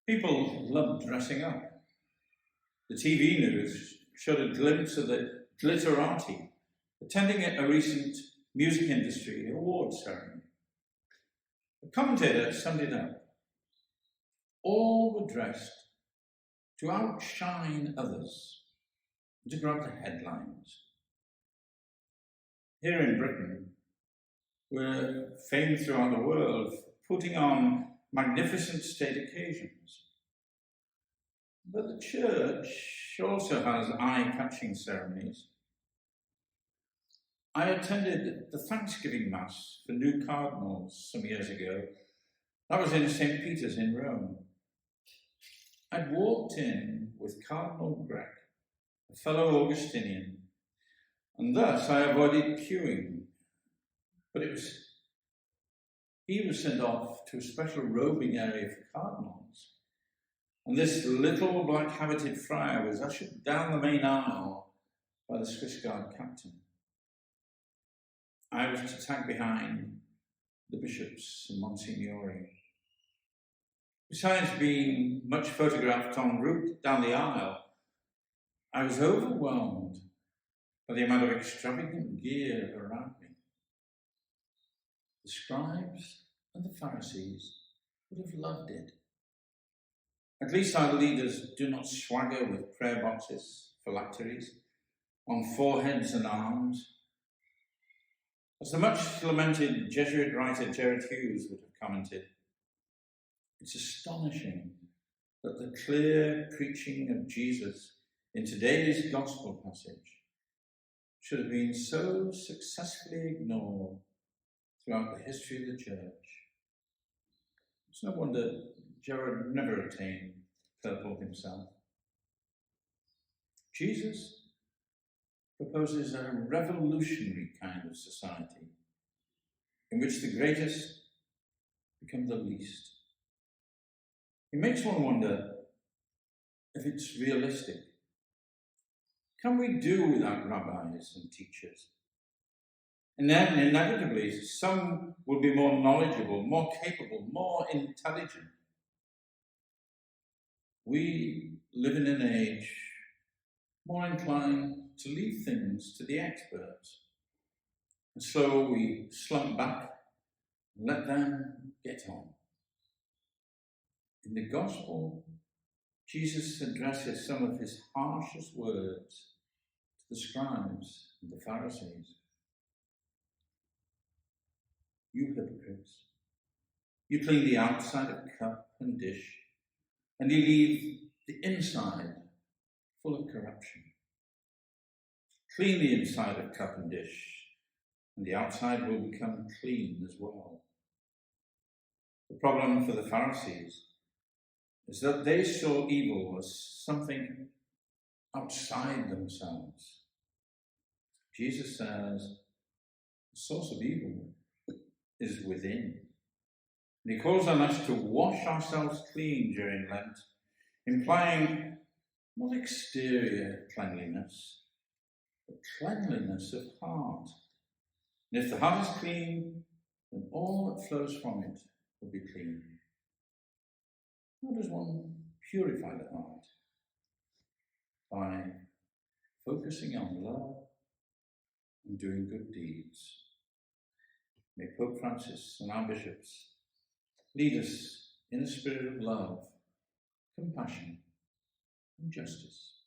People loved dressing up. The TV news showed a glimpse of the glitterati attending a recent music industry awards ceremony. A commentator summed it up. All were dressed to outshine others and to grab the headlines. Here in Britain, we're famed throughout the world for putting on magnificent state occasions. But the church also has eye-catching ceremonies. I attended the Thanksgiving Mass for new cardinals some years ago. That was in St. Peter's in Rome. I'd walked in with Cardinal Grech, a fellow Augustinian, and thus I avoided queuing. But he was sent off to a special robing area for cardinals. And this little black-habited friar was ushered down the main aisle by the Swiss Guard captain. I was to tag behind the bishops and Monsignori. Besides being much photographed en route down the aisle, I was overwhelmed by the amount of extravagant gear around me. The scribes and the Pharisees would have loved it. At least our leaders do not swagger with prayer boxes, phylacteries, on foreheads and arms. As the much lamented Jesuit writer Gerard Hughes would have commented, it's astonishing that the clear preaching of Jesus in today's gospel passage should have been so successfully ignored throughout the history of the church. It's no wonder Gerard never attained purple himself. Jesus proposes a revolutionary kind of society in which the greatest become the least. It makes one wonder if it's realistic. Can we do without rabbis and teachers? And then inevitably, some will be more knowledgeable, more capable, more intelligent. We live in an age more inclined to leave things to the experts. And so we slump back and let them get on. In the Gospel, Jesus addresses some of his harshest words to the scribes and the Pharisees. You hypocrites, you clean the outside of cup and dish, and you leave the inside full of corruption. Clean the inside of cup and dish, and the outside will become clean as well. The problem for the Pharisees is that they saw evil as something outside themselves. Jesus says the source of evil is within. And he calls on us to wash ourselves clean during Lent, implying not exterior cleanliness, but cleanliness of heart. And if the heart is clean, then all that flows from it will be clean. How does one purify the heart? By focusing on love and doing good deeds. May Pope Francis and our bishops lead us in a spirit of love, compassion, and justice.